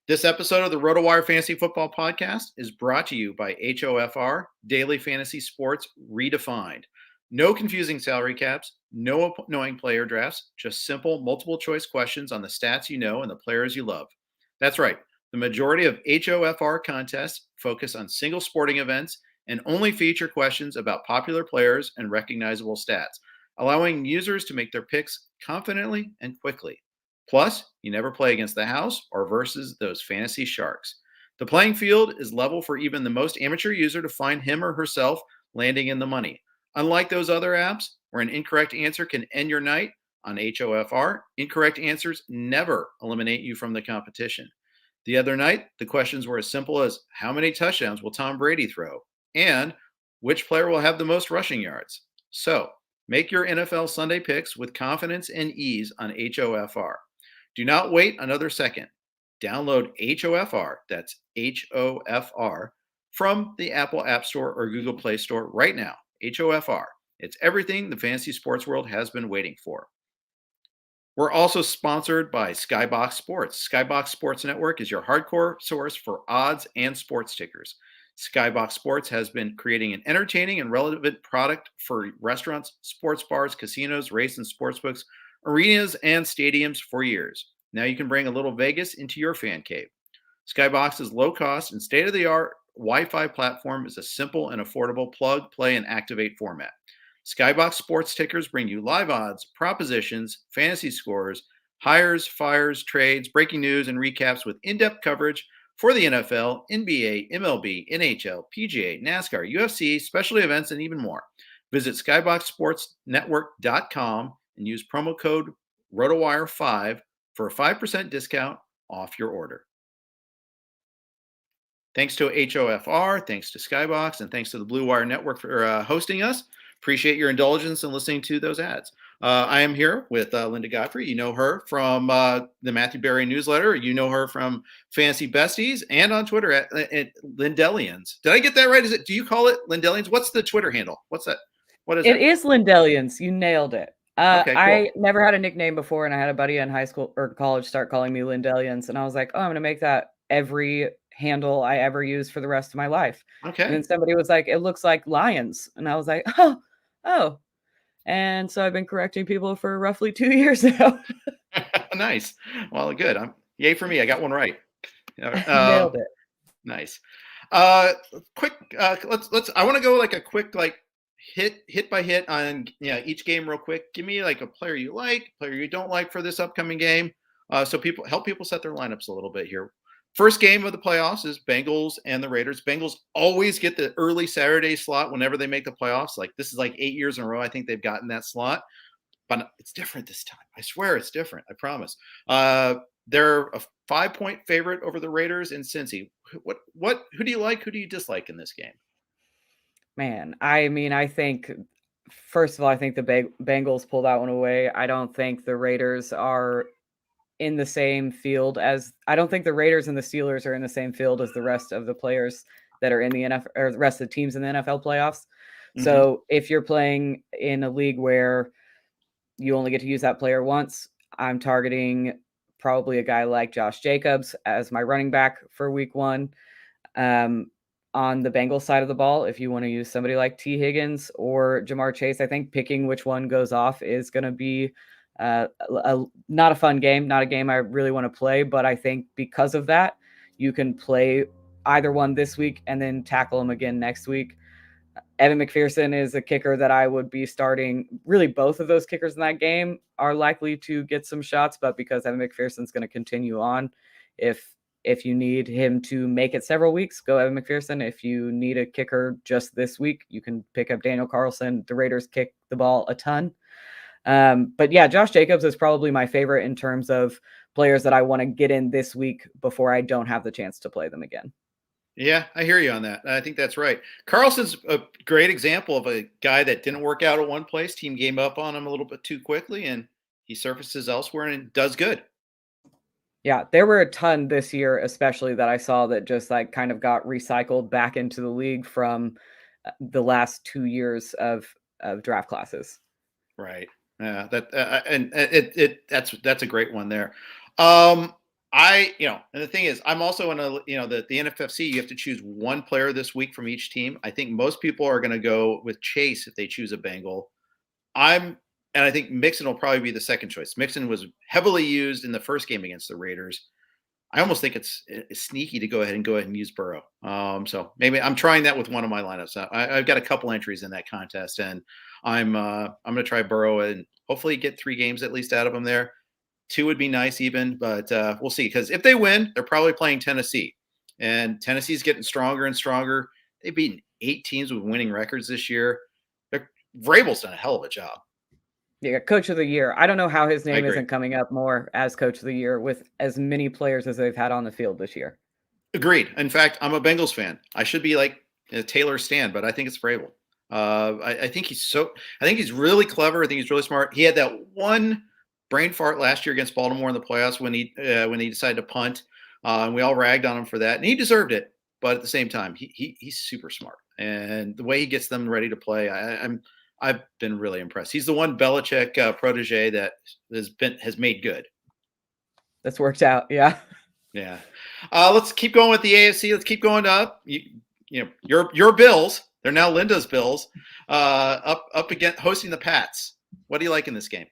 This episode of the RotoWire Fantasy Football Podcast is brought to you by HOFR, Daily Fantasy Sports Redefined. No confusing salary caps, no annoying player drafts, just simple multiple choice questions on the stats you know and the players you love. That's right. The majority of HOFR contests focus on single sporting events and only feature questions about popular players and recognizable stats, allowing users to make their picks confidently and quickly. Plus, you never play against the house or versus those fantasy sharks. The playing field is level for even the most amateur user to find him or herself landing in the money. Unlike those other apps where an incorrect answer can end your night, on HOFR, incorrect answers never eliminate you from the competition. The other night, the questions were as simple as how many touchdowns will Tom Brady throw? And which player will have the most rushing yards? So, make your NFL Sunday picks with confidence and ease on HOFR. Do not wait another second. Download HOFR, that's HOFR, from the Apple App Store or Google Play Store right now. HOFR. It's everything the fantasy sports world has been waiting for. We're also sponsored by Skybox Sports. Skybox Sports Network is your hardcore source for odds and sports tickers. Skybox Sports has been creating an entertaining and relevant product for restaurants, sports bars, casinos, race and sportsbooks, arenas, and stadiums for years. Now you can bring a little Vegas into your fan cave. Skybox's low-cost and state-of-the-art Wi-Fi platform is a simple and affordable plug, play, and activate format. Skybox Sports tickers bring you live odds, propositions, fantasy scores, Hires, fires, trades, breaking news, and recaps with in-depth coverage for the NFL, NBA, MLB, NHL, PGA, NASCAR, UFC, specialty events, and even more. Visit skyboxsportsnetwork.com and use promo code ROTOWIRE5 for a 5% discount off your order. Thanks to HOFR, thanks to Skybox, and thanks to the Blue Wire Network for hosting us. Appreciate your indulgence in listening to those ads. I am here with Linda Godfrey. You know her from the Matthew Berry newsletter. You know her from Fancy Besties and on Twitter at Lindellians. Did I get that right? Do you call it Lindellians? What's the Twitter handle? What's that? What is it? It is Lindellians. You nailed it. Okay, cool. I never had a nickname before, and I had a buddy in high school or college start calling me Lindellians, and I was like, oh, I'm going to make that every handle I ever use for the rest of my life. Okay. And then somebody was like, it looks like lions. And I was like, oh. And so I've been correcting people for roughly 2 years now. Nice. Well, good. Yay for me. I got one right. Nailed it. Nice. Quick. Let's. I want to go like a quick hit by hit on each game real quick. Give me like a player you like, player you don't like for this upcoming game. So help people set their lineups a little bit here. First game of the playoffs is Bengals and the Raiders. Bengals always get the early Saturday slot whenever they make the playoffs. Like this is like 8 years in a row. I think they've gotten that slot, but it's different this time. I swear it's different. I promise. They're a 5-point favorite over the Raiders in Cincy. Who do you like? Who do you dislike in this game? Man, I mean, I think first of all, I think the Bengals pulled that one away. I don't think the Raiders are in the same field as I don't think the Raiders and the Steelers are in the same field as the rest of the players that are in the NFL or the rest of the teams in the NFL playoffs. Mm-hmm. So if you're playing in a league where you only get to use that player once, I'm targeting probably a guy like Josh Jacobs as my running back for week 1. On the Bengals side of the ball, if you want to use somebody like T. Higgins or Jamar Chase, I think picking which one goes off is going to be not a fun game, not a game I really want to play, but I think because of that, you can play either one this week and then tackle them again next week. Evan McPherson is a kicker that I would be starting. Really, both of those kickers in that game are likely to get some shots, but because Evan McPherson's going to continue on, if you need him to make it several weeks, go Evan McPherson. If you need a kicker just this week, you can pick up Daniel Carlson. The Raiders kick the ball a ton. But yeah, Josh Jacobs is probably my favorite in terms of players that I want to get in this week before I don't have the chance to play them again. Yeah, I hear you on that. I think that's right. Carlson's a great example of a guy that didn't work out at one place. Team gave up on him a little bit too quickly, and he surfaces elsewhere and does good. Yeah, there were a ton this year, especially that I saw that just like kind of got recycled back into the league from the last 2 years of draft classes. Right. Yeah, that's a great one there. And the thing is, I'm also in the NFFC, you have to choose one player this week from each team. I think most people are going to go with Chase if they choose a Bengal. And I think Mixon will probably be the second choice. Mixon was heavily used in the first game against the Raiders. I almost think it's sneaky to go ahead and use Burrow. So maybe I'm trying that with one of my lineups. I've got a couple entries in that contest, and I'm going to try Burrow and hopefully get 3 games at least out of him there. 2 would be nice even, but we'll see. Because if they win, they're probably playing Tennessee, and Tennessee's getting stronger and stronger. They've beaten 8 teams with winning records this year. Vrabel's done a hell of a job. Yeah, Coach of the Year. I don't know how his name isn't coming up more as Coach of the Year with as many players as they've had on the field this year. Agreed. In fact, I'm a Bengals fan. I should be like a Taylor Stan, but I think it's Vrabel. I think he's really clever. I think he's really smart. He had that one brain fart last year against Baltimore in the playoffs when he decided to punt, and we all ragged on him for that, and he deserved it. But at the same time, he's super smart, and the way he gets them ready to play, I've been really impressed. He's the one Belichick protege that has made good. That's worked out, yeah. Yeah. Let's keep going with the AFC. Let's keep going up. Your Bills. They're now Linda's Bills. Up against hosting the Pats. What do you like in this game?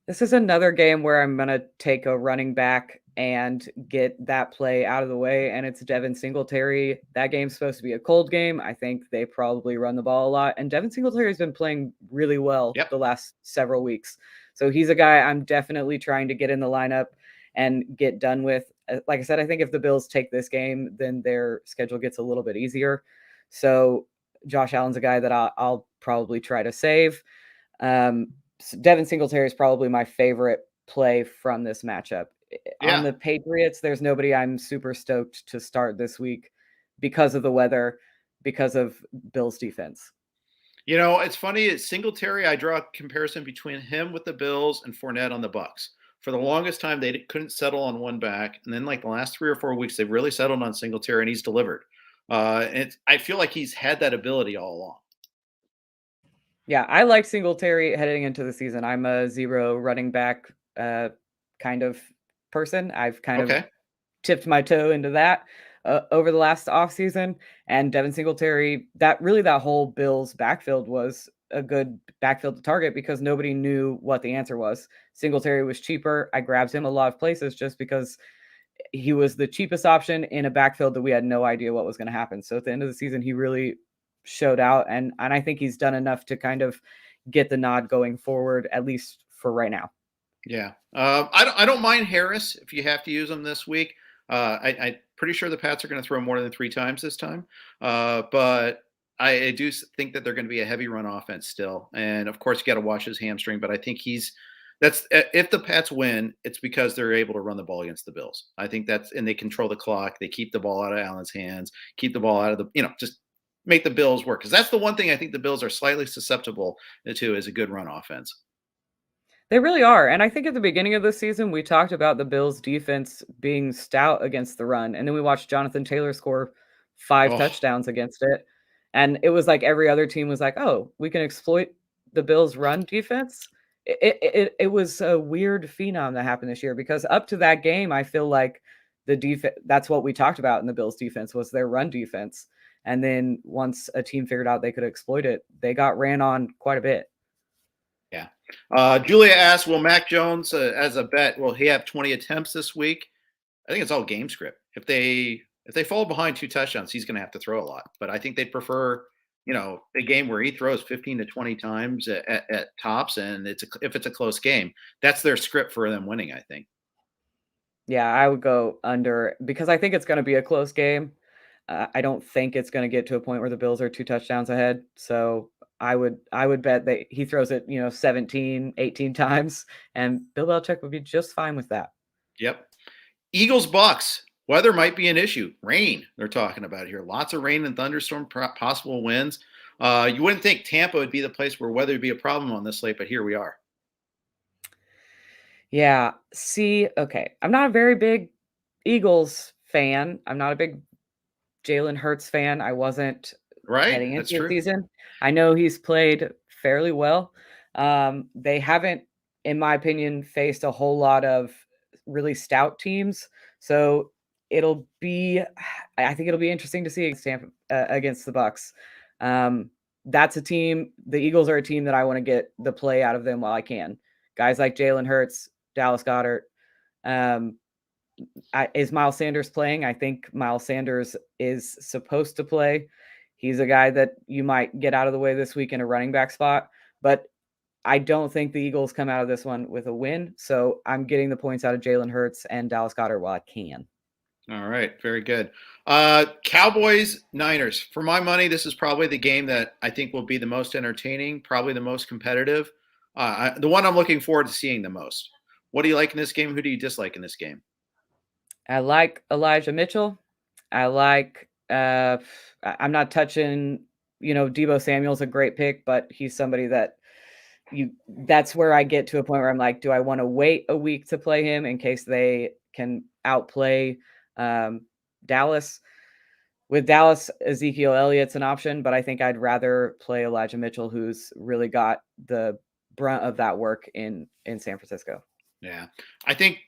This is another game where I'm going to take a running back and get that play out of the way, and it's Devin Singletary. That game's supposed to be a cold game. I think they probably run the ball a lot, and Devin Singletary has been playing really well the last several weeks. So he's a guy I'm definitely trying to get in the lineup and get done with. Like I said, I think if the Bills take this game, then their schedule gets a little bit easier. So Josh Allen's a guy that I'll probably try to save. Devin Singletary is probably my favorite play from this matchup. On Yeah. the Patriots, there's nobody I'm super stoked to start this week because of the weather, because of Bills defense. It's funny. It's Singletary. I draw a comparison between him with the Bills and Fournette on the Bucks. For the longest time, they couldn't settle on one back, and then like the last 3 or 4 weeks, they've really settled on Singletary, and he's delivered. I feel like he's had that ability all along. Yeah, I like Singletary heading into the season. I'm a zero running back kind of person. I've kind of Okay. tipped my toe into that over the last offseason. And Devin Singletary, that whole Bills backfield was a good backfield to target because nobody knew what the answer was. Singletary was cheaper. I grabbed him a lot of places just because he was the cheapest option in a backfield that we had no idea what was going to happen. So at the end of the season, he really showed out. And I think he's done enough to kind of get the nod going forward, at least for right now. Yeah. I don't mind Harris if you have to use him this week. I'm pretty sure the Pats are going to throw more than 3 times this time. But I do think that they're going to be a heavy run offense still. And of course, you got to watch his hamstring. But I think if the Pats win, it's because they're able to run the ball against the Bills. I think and they control the clock. They keep the ball out of Allen's hands, keep the ball out of just make the Bills work. Because that's the one thing I think the Bills are slightly susceptible to is a good run offense. They really are. And I think at the beginning of the season, we talked about the Bills defense being stout against the run. And then we watched Jonathan Taylor score 5 Oh, touchdowns against it. And it was like every other team was like, oh, we can exploit the Bills' run defense. It was a weird phenom that happened this year because up to that game, I feel like the defense, that's what we talked about in the Bills' defense was their run defense. And then once a team figured out they could exploit it, they got ran on quite a bit. yeah. Julia asks, will Mac Jones, as a bet, will he have 20 attempts this week? I think it's all game script. If they fall behind 2 touchdowns, he's going to have to throw a lot. But I think they'd prefer, a game where he throws 15 to 20 times at tops, and if it's a close game, that's their script for them winning. I think. Yeah, I would go under because I think it's going to be a close game. I don't think it's going to get to a point where the Bills are 2 touchdowns ahead. So I would bet that he throws it, 17, 18 times, and Bill Belichick would be just fine with that. Yep. Eagles Bucks. Weather might be an issue. Rain, they're talking about here. Lots of rain and thunderstorm possible winds. You wouldn't think Tampa would be the place where weather would be a problem on this slate, but here we are. Yeah. See, okay. I'm not a very big Eagles fan. I'm not a big Jalen Hurts fan. I wasn't Right? heading That's into the true. season. I know he's played fairly well. They haven't, in my opinion, faced a whole lot of really stout teams. So it'll be, I think it'll be interesting to see against the Bucks. That's a team. The Eagles are a team that I want to get the play out of them while I can. Guys like Jalen Hurts, Dallas Goedert. Um, is Miles Sanders playing? I think Miles Sanders is supposed to play. He's a guy that you might get out of the way this week in a running back spot, but I don't think the Eagles come out of this one with a win. So I'm getting the points out of Jalen Hurts and Dallas Goedert while I can. All right, very good. Cowboys, Niners. For my money, this is probably the game that I think will be the most entertaining, probably the most competitive. The one I'm looking forward to seeing the most. What do you like in this game? Who do you dislike in this game? I like Elijah Mitchell. I like I'm not touching, Debo Samuel's a great pick, but he's somebody that that's where I get to a point where I'm like, do I want to wait a week to play him in case they can outplay Dallas? With Dallas, Ezekiel Elliott's an option, but I think I'd rather play Elijah Mitchell, who's really got the brunt of that work in San Francisco. Yeah, I think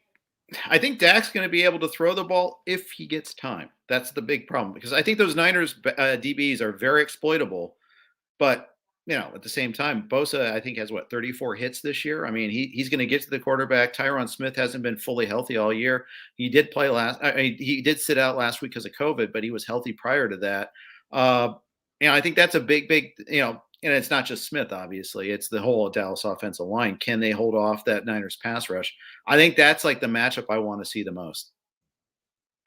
Dak's going to be able to throw the ball if he gets time. That's the big problem because I think those Niners DBs are very exploitable. But at the same time, Bosa I think has 34 hits this year. I mean, he's going to get to the quarterback. Tyron Smith hasn't been fully healthy all year. He did play he did sit out last week because of COVID, but he was healthy prior to that. I think that's a big. and it's not just Smith, obviously. It's the whole Dallas offensive line. Can they hold off that Niners pass rush? I think that's like the matchup I want to see the most.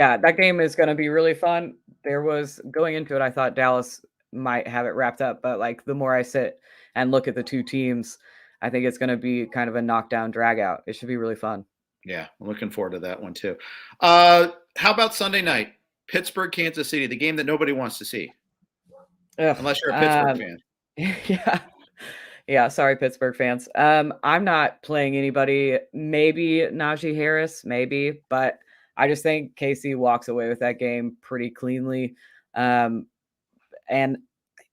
Yeah, that game is gonna be really fun. There was going into it, I thought Dallas might have it wrapped up, but, like, the more I sit and look at the 2 teams, I think it's gonna be kind of a knockdown drag out. It should be really fun. Yeah, I'm looking forward to that one too. How about Sunday night? Pittsburgh, Kansas City, the game that nobody wants to see, Ugh, unless you're a Pittsburgh fan. yeah. Yeah, sorry, Pittsburgh fans. I'm not playing anybody. Maybe Najee Harris, maybe, but I just think KC walks away with that game pretty cleanly. Um, and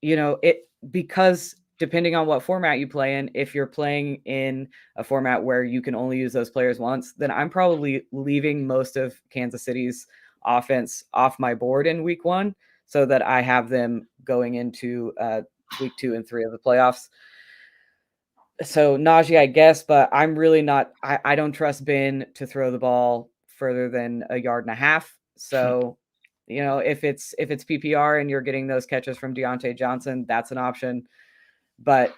it because depending on what format you play in, if you're playing in a format where you can only use those players once, then I'm probably leaving most of Kansas City's offense off my board in week 1 so that I have them going into week 2 and 3 of the playoffs. So Najee, I guess, but I'm really not. I don't trust Ben to throw the ball further than a yard and a half. So, if it's PPR and you're getting those catches from Deontay Johnson, that's an option. But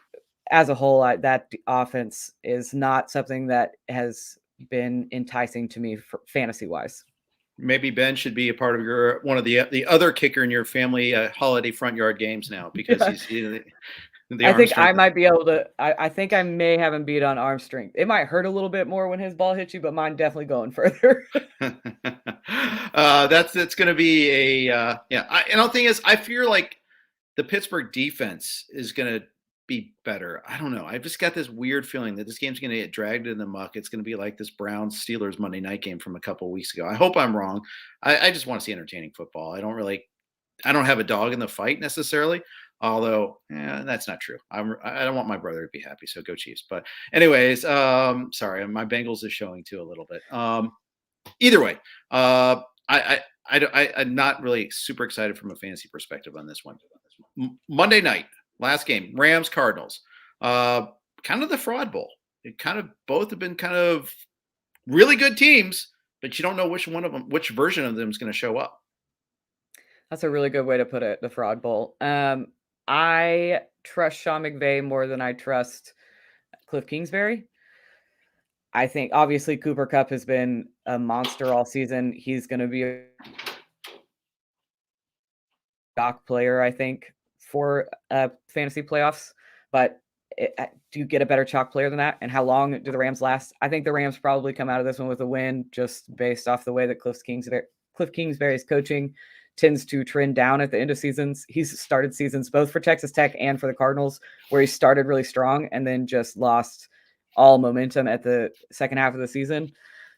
as a whole, that offense is not something that has been enticing to me for fantasy wise. Maybe Ben should be a part of your one of the other kicker in your family holiday front yard games now because he's the I arm think I strength. might be able to. I think I may have him beat on arm strength. It might hurt a little bit more when his ball hits you, but mine definitely going further. That's going to be a yeah. And the thing is, I fear like the Pittsburgh defense is going to be better. I don't know. I've just got this weird feeling that this game's going to get dragged in the muck. It's going to be like this Browns Steelers Monday night game from a couple of weeks ago. I hope I'm wrong. I just want to see entertaining football. I don't have a dog in the fight necessarily. Although, that's not true. I don't want my brother to be happy, so go Chiefs. But anyways, sorry, my Bengals is showing too a little bit. Either way, I'm not really super excited from a fantasy perspective on this one. Monday night, last game, Rams Cardinals, kind of the fraud bowl. It kind of both have been kind of really good teams, but you don't know which version of them is going to show up. That's a really good way to put it, the fraud bowl. I trust Sean McVay more than I trust Cliff Kingsbury. I think obviously Cooper Kupp has been a monster all season. He's going to be a dock player, I think, for fantasy playoffs. But do you get a better chalk player than that? And how long do the Rams last? I think the Rams probably come out of this one with a win just based off the way that Cliff Kingsbury's coaching tends to trend down at the end of seasons. He's started seasons both for Texas Tech and for the Cardinals where he started really strong and then just lost all momentum at the second half of the season.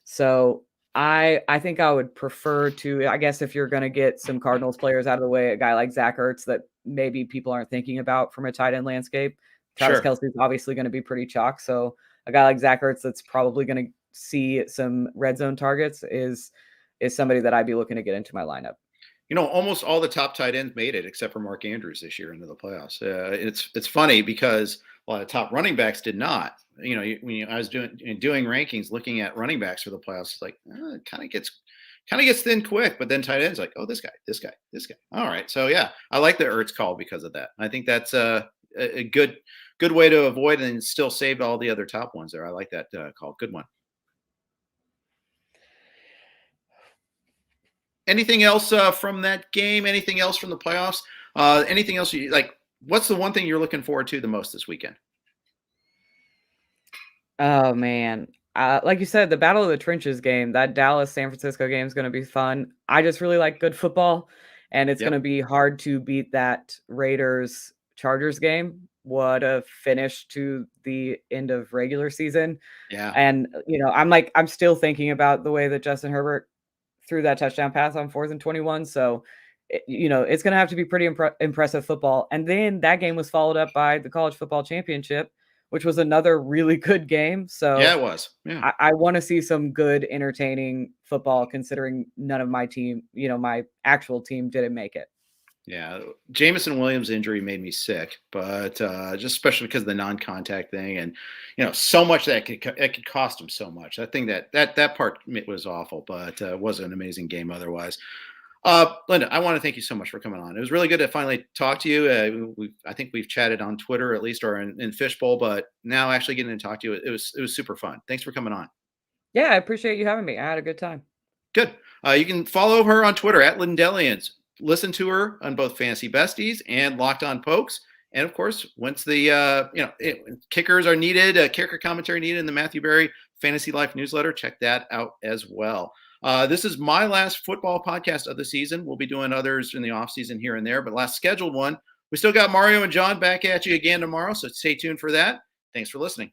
So I think I would prefer to, I guess, if you're going to get some Cardinals players out of the way, a guy like Zach Ertz that maybe people aren't thinking about from a tight end landscape. Travis Sure. Kelce's obviously going to be pretty chalk. So a guy like Zach Ertz that's probably going to see some red zone targets is somebody that I'd be looking to get into my lineup. Almost all the top tight ends made it except for Mark Andrews this year into the playoffs. It's funny because a lot of top running backs did not. When I was doing rankings, looking at running backs for the playoffs, it's like it kind of gets thin quick. But then tight ends like, oh, this guy. All right, so yeah, I like the Ertz call because of that. I think that's a good way to avoid and still save all the other top ones there. I like that call. Good one. Anything else from that game? Anything else from the playoffs? Anything else you like? What's the one thing you're looking forward to the most this weekend? Oh man. Like you said, the Battle of the Trenches game, that Dallas San Francisco game is going to be fun. I just really like good football, and it's going to Yep. be hard to beat that Raiders Chargers game. What a finish to the end of regular season. Yeah. And I'm still thinking about the way that Justin Herbert threw that touchdown pass on 4th and 21. So, it's going to have to be pretty impressive football. And then that game was followed up by the college football championship, which was another really good game. Yeah, So it was. Yeah. I want to see some good, entertaining football considering none of my team, my actual team didn't make it. Yeah, Jameson Williams' injury made me sick, but just especially because of the non-contact thing, and so much that it could cost him so much. I think that part was awful, but it was an amazing game otherwise. Linda, I want to thank you so much for coming on. It was really good to finally talk to you. I think we've chatted on Twitter at least, or in Fishbowl, but now actually getting to talk to you, it was super fun. Thanks for coming on. Yeah, I appreciate you having me. I had a good time. Good. You can follow her on Twitter at Lindellians. Listen to her on both Fantasy Besties and Locked On Pokes. And of course, once the kickers are needed, kicker commentary needed in the Matthew Berry Fantasy Life newsletter, check that out as well. This is my last football podcast of the season. We'll be doing others in the offseason here and there, but last scheduled one. We still got Mario and John back at you again tomorrow, so stay tuned for that. Thanks for listening.